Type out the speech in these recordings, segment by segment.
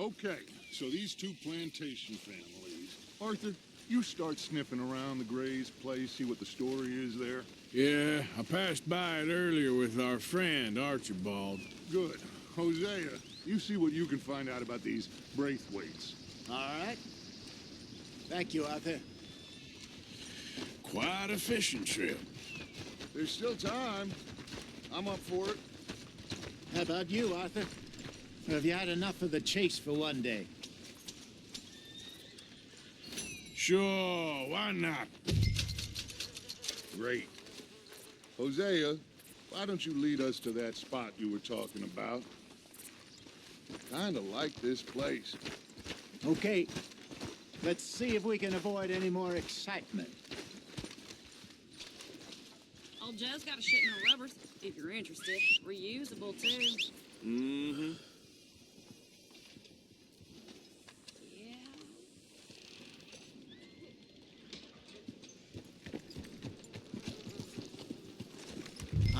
Okay, so these two plantation families. Arthur, you start sniffing around the Gray's place, see what the story is there. Yeah, I passed by it earlier with our friend, Archibald. Good. Hosea, you see what you can find out about these Braithwaites. All right. Thank you, Arthur. Quite a fishing trip. There's still time. I'm up for it. How about you, Arthur? Or have you had enough of the chase for one day? Sure, why not? Great. Hosea, why don't you lead us to that spot you were talking about? Kinda like this place. Okay. Let's see if we can avoid any more excitement. Old Joe's got a shipment of rubbers, if you're interested. Reusable, too. Mm-hmm. Yeah.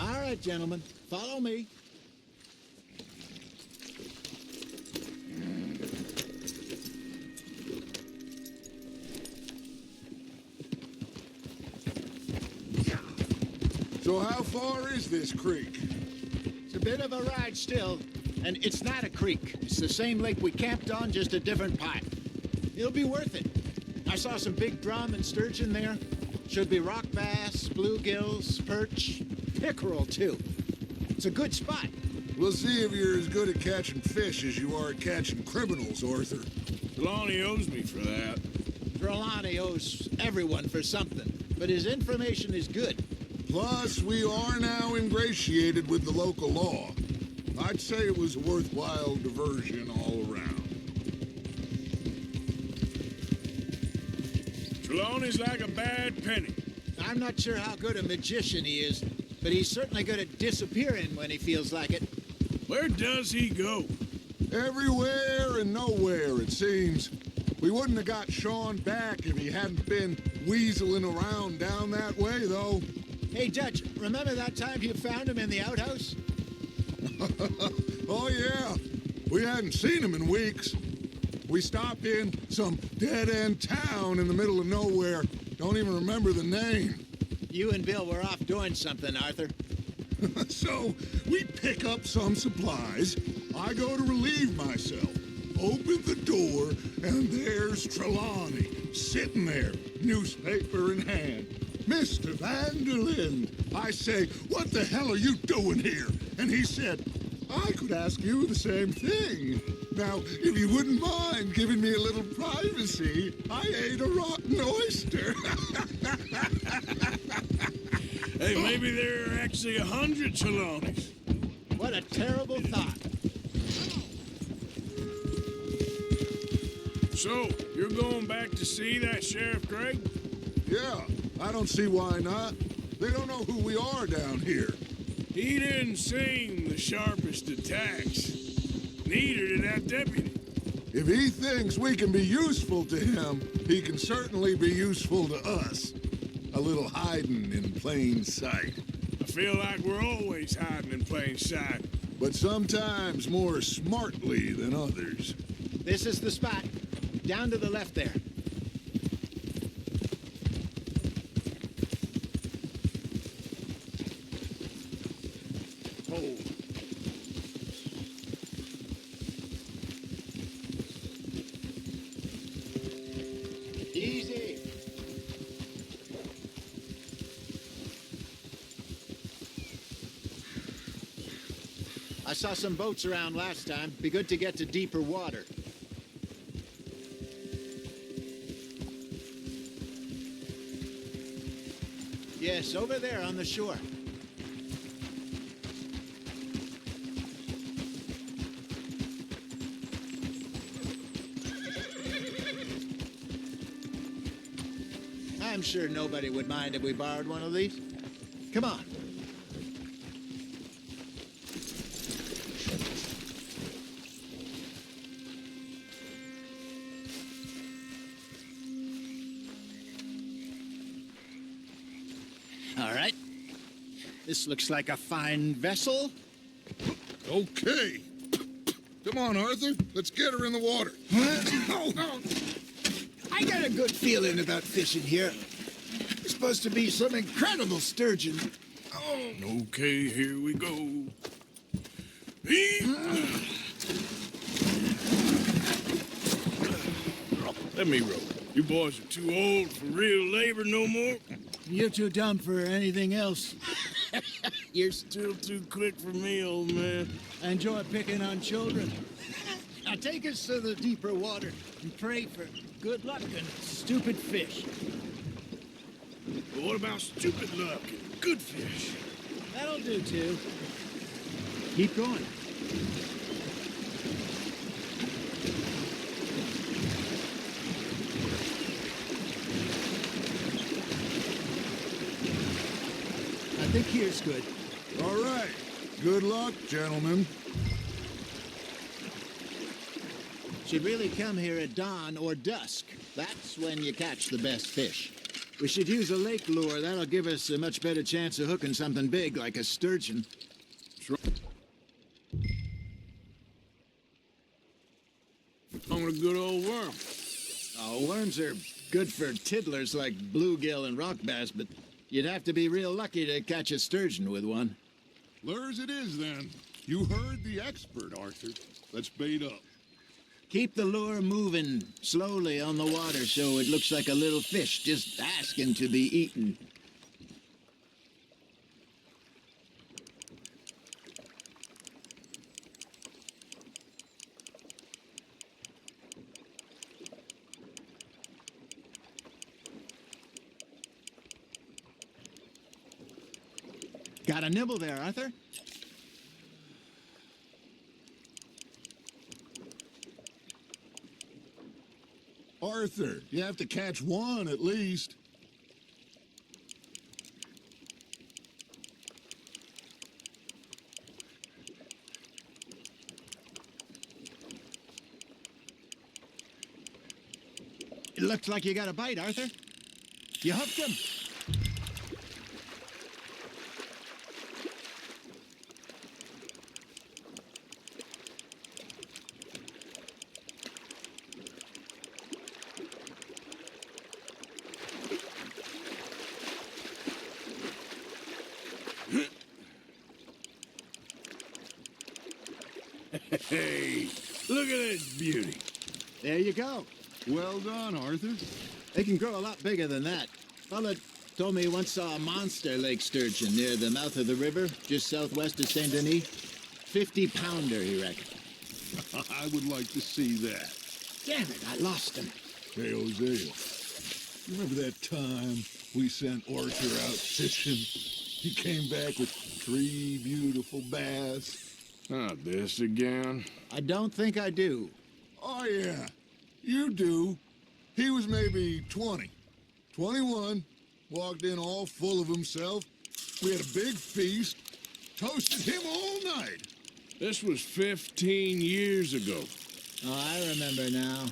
All right, gentlemen. Follow me. So how far is this creek? It's a bit of a ride still, and it's not a creek. It's the same lake we camped on, just a different pipe. It'll be worth it. I saw some big drum and sturgeon there. Should be rock bass, bluegills, perch, pickerel, too. It's a good spot. We'll see if you're as good at catching fish as you are at catching criminals, Arthur. Trelawney owes me for that. Trelawney owes everyone for something, but his information is good. Plus, we are now ingratiated with the local law. I'd say it was a worthwhile diversion all around. Trelawney's like a bad penny. I'm not sure how good a magician he is, but he's certainly good at disappearing when he feels like it. Where does he go? Everywhere and nowhere, it seems. We wouldn't have got Sean back if he hadn't been weaseling around down that way, though. Hey, Dutch, remember that time you found him in the outhouse? Oh, yeah. We hadn't seen him in weeks. We stopped in some dead-end town in the middle of nowhere. Don't even remember the name. You and Bill were off doing something, Arthur. So, we pick up some supplies. I go to relieve myself. Open the door, and there's Trelawney, sitting there, newspaper in hand. Mr. Van der Linde. I say, what the hell are you doing here? And he said, I could ask you the same thing. Now, if you wouldn't mind giving me a little privacy, I ate a rotten oyster. Hey, maybe there are actually 100 Trelawneys. What a terrible thought. So, you're going back to see that Sheriff Gray? Yeah, I don't see why not. They don't know who we are down here. He didn't seem the sharpest attacks. Neither did that deputy. If he thinks we can be useful to him, he can certainly be useful to us. A little hiding in plain sight. I feel like we're always hiding in plain sight. But sometimes more smartly than others. This is the spot. Down to the left there. Oh. Easy. I saw some boats around last time. Be good to get to deeper water. Yes, over there on the shore. I'm sure nobody would mind if we borrowed one of these. Come on. All right. This looks like a fine vessel. Okay. Come on, Arthur. Let's get her in the water. I got a good feeling about fishing here. It's supposed to be some incredible sturgeon. Okay, here we go. Let me row. You boys are too old for real labor no more. You're too dumb for anything else. You're still too quick for me, old man. I enjoy picking on children. Now take us to the deeper water and pray for good luck and stupid fish. But what about stupid luck and good fish? That'll do, too. Keep going. I think here's good. All right. Good luck, gentlemen. Should really come here at dawn or dusk. That's when you catch the best fish. We should use a lake lure. That'll give us a much better chance of hooking something big like a sturgeon. On a good old worm. Oh, worms are good for tiddlers like bluegill and rock bass, but you'd have to be real lucky to catch a sturgeon with one. Lures it is, then. You heard the expert, Arthur. Let's bait up. Keep the lure moving slowly on the water so it looks like a little fish just asking to be eaten. Got a nibble there, Arthur? Arthur, you have to catch one at least. It looks like you got a bite, Arthur. You hooked him. Hey, look at this beauty. There you go. Well done, Arthur. They can grow a lot bigger than that. Fella told me he once saw a monster lake sturgeon near the mouth of the river, just southwest of Saint Denis. 50-pounder, he reckoned. I would like to see that. Damn it, I lost him. Hey, Hosea. Remember that time we sent Arthur out fishing? He came back with 3 beautiful bass. Not this again. I don't think I do. Oh, yeah. You do. He was maybe 20. 21. Walked in all full of himself. We had a big feast. Toasted him all night. This was 15 years ago. Oh, I remember now.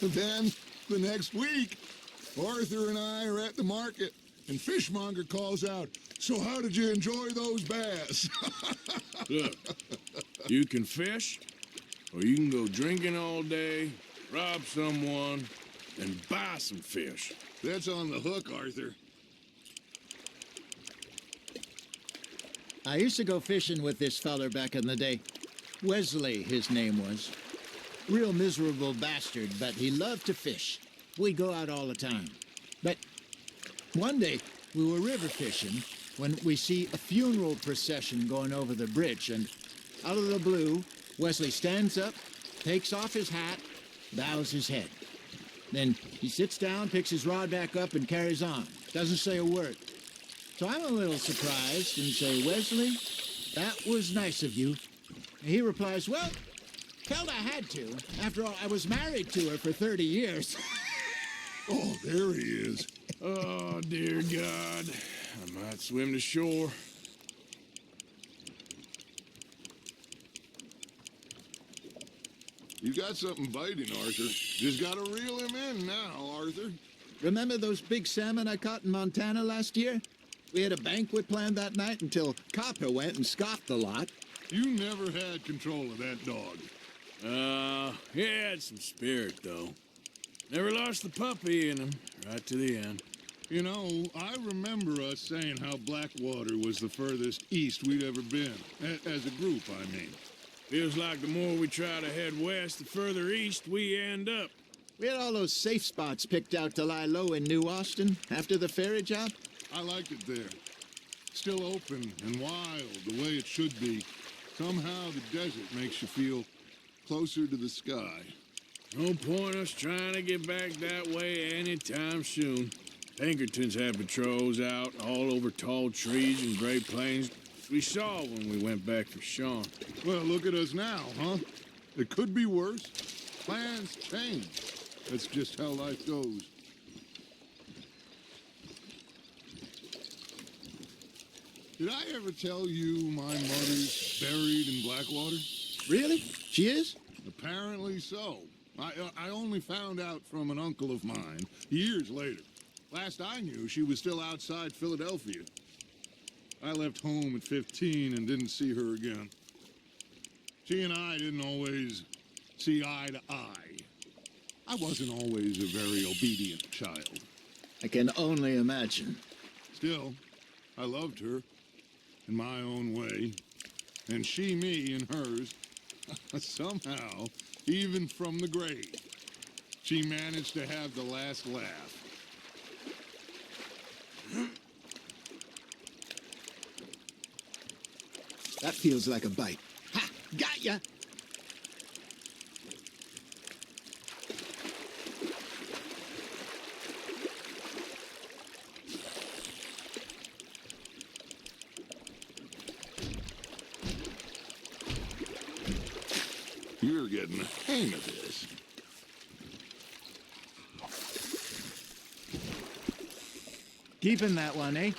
Then, the next week, Arthur and I are at the market, and Fishmonger calls out, "So how did you enjoy those bass?" Look, you can fish, or you can go drinking all day, rob someone, and buy some fish. That's on the hook, Arthur. I used to go fishing with this feller back in the day. Wesley, his name was. Real miserable bastard, but he loved to fish. We'd go out all the time. But one day, we were river fishing when we see a funeral procession going over the bridge, and out of the blue, Wesley stands up, takes off his hat, bows his head. Then he sits down, picks his rod back up, and carries on. Doesn't say a word. So I'm a little surprised and say, "Wesley, that was nice of you." And he replies, "Well, felt I had to. After all, I was married to her for 30 years. Oh, there he is. Oh, dear God. I might swim to shore. You got something biting, Arthur. Just gotta reel him in now, Arthur. Remember those big salmon I caught in Montana last year? We had a banquet planned that night until Copper went and scoffed the lot. You never had control of that dog. He had some spirit, though. Never lost the puppy in him, right to the end. You know, I remember us saying how Blackwater was the furthest east we'd ever been. As a group, I mean. Feels like the more we try to head west, the further east we end up. We had all those safe spots picked out to lie low in New Austin after the ferry job. I liked it there. Still open and wild, the way it should be. Somehow the desert makes you feel closer to the sky. No point us trying to get back that way anytime soon. Pinkertons had patrols out all over tall trees and Great Plains. We saw when we went back for Sean. Well, look at us now, huh? It could be worse. Plans change. That's just how life goes. Did I ever tell you my mother's buried in Blackwater? Really? She is? Apparently so. I only found out from an uncle of mine years later. Last I knew, she was still outside Philadelphia. I left home at 15 and didn't see her again. She and I didn't always see eye to eye. I wasn't always a very obedient child. I can only imagine. Still, I loved her in my own way, and she me in hers. Somehow, even from the grave, she managed to have the last laugh. That feels like a bite. Ha! Got ya! You're getting the hang of this. Keeping that one, eh?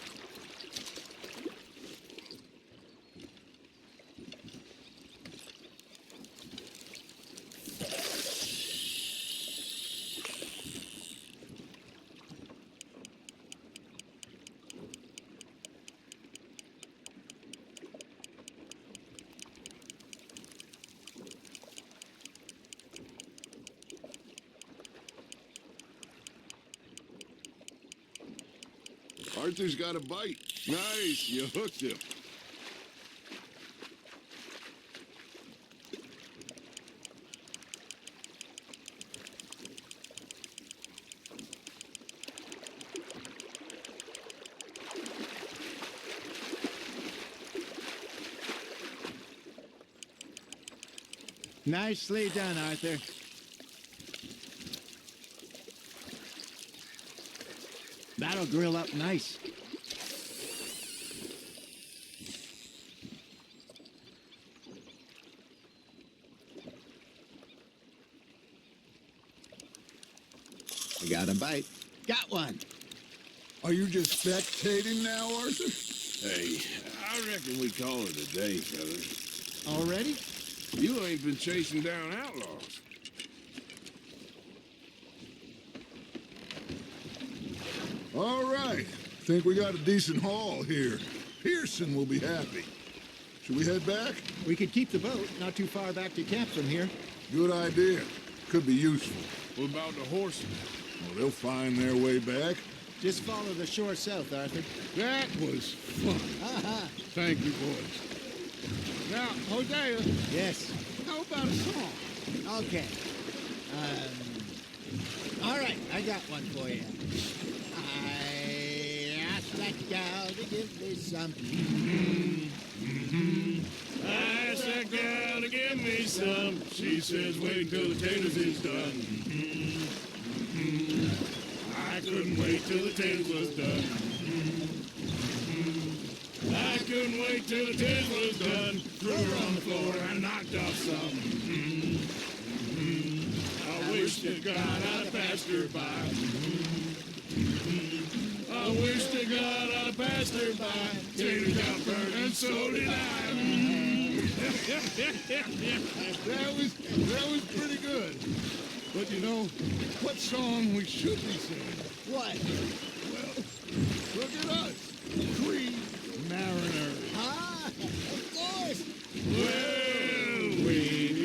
Arthur's got a bite. Nice, you hooked him. Nicely done, Arthur. That'll grill up nice. I got a bite. Got one. Are you just spectating now, Arthur? Hey, I reckon we call it a day, fellas. Already? You ain't been chasing down outlaws. All right. Think we got a decent haul here. Pearson will be happy. Should we head back? We could keep the boat not too far back to camp from here. Good idea. Could be useful. What about the horses? Well, they'll find their way back. Just follow the shore south, Arthur. That was fun. Aha! Thank you, boys. Now, Hosea, Yes. how about a song? Okay. All right, I got one for you. I asked that gal to give me some. I asked that gal to give me some. She says, wait till the taters is done. I couldn't wait till the taters was done. I couldn't wait till the taters was done. Threw her on the floor and knocked off some. I wish to God I'd passed her by. I wish to God I'd passed her by. Tater got burned and so did I. That was pretty good. But you know, what song we should be singing? What? Well, look at us. 3 mariners. Ah, of course. Well, we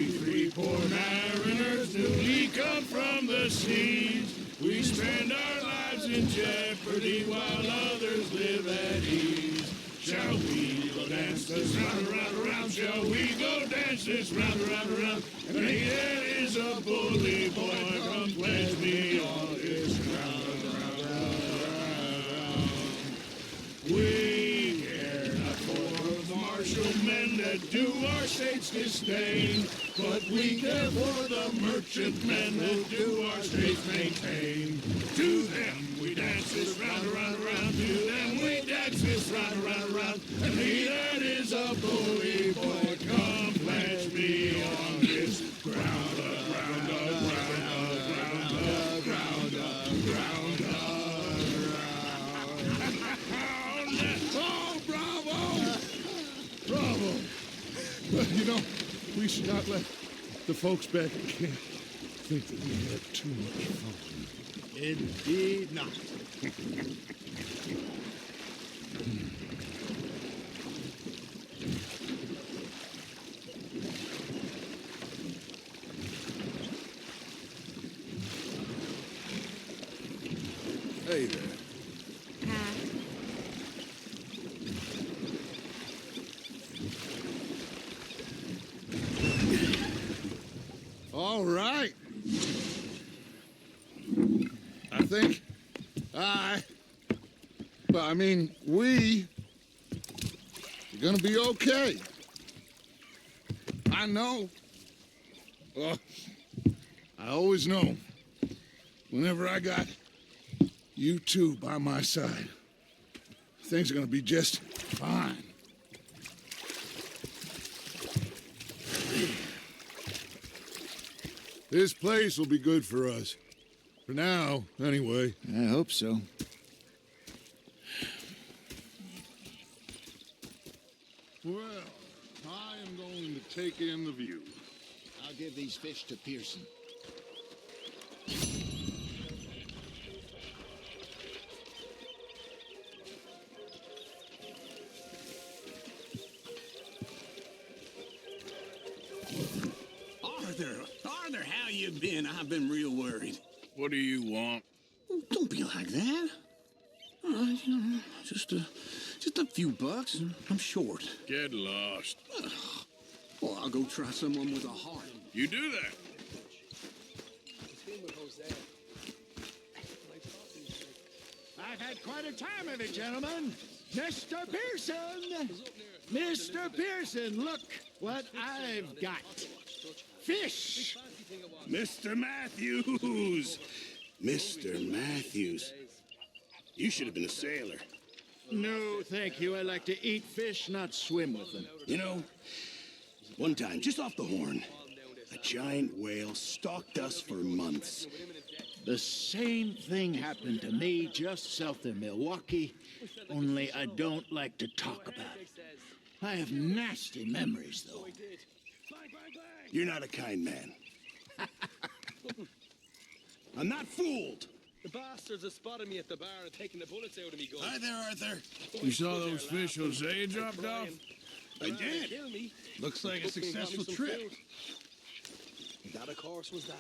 3 poor We come from the seas. We spend our lives in jeopardy while others live at ease. Shall we go dance this round, around, around? Shall we go dance this round, around, around? And there is a bully boy, come pledge me on this round, round, round, round. We care not for the martial men that do our states disdain, but we care for the merchant men that do our states maintain. To them we dance this round, around, around. To them we dance this round, around, around. And he that is a bully boy, come pledge me on this ground, ground, ground, ground, ground, ground, Oh, bravo! Bravo! But, you know, we should not let the folks back at camp think that we had too much fun. Indeed not. Hey there. All right. I think we are gonna be okay. I know. Well, I always know. Whenever I got you two by my side, things are gonna be just fine. This place will be good for us. For now, anyway. I hope so. Well, I am going to take in the view. I'll give these fish to Pearson. Arthur, how you been? I've been real worried. What do you want? Don't be like that. Just a few bucks, and I'm short. Get lost. Well, I'll go try someone with a heart. You do that. I've had quite a time of it, gentlemen. Mr. Pearson! Mr. Pearson, look what I've got. Fish! Mr. Matthews! Mr. Matthews. You should have been a sailor. No, thank you. I like to eat fish, not swim with them. You know, one time, just off the Horn, a giant whale stalked us for months. The same thing happened to me just south of Milwaukee, only I don't like to talk about it. I have nasty memories, though. You're not a kind man. I'm not fooled. The bastards have spotted me at the bar and taken the bullets out of me gun. Hi there, Arthur. You saw those fish Hosea dropped off? I did. Kill me. Looks like a Cooking, got me successful some trip. food. That, of course, was that.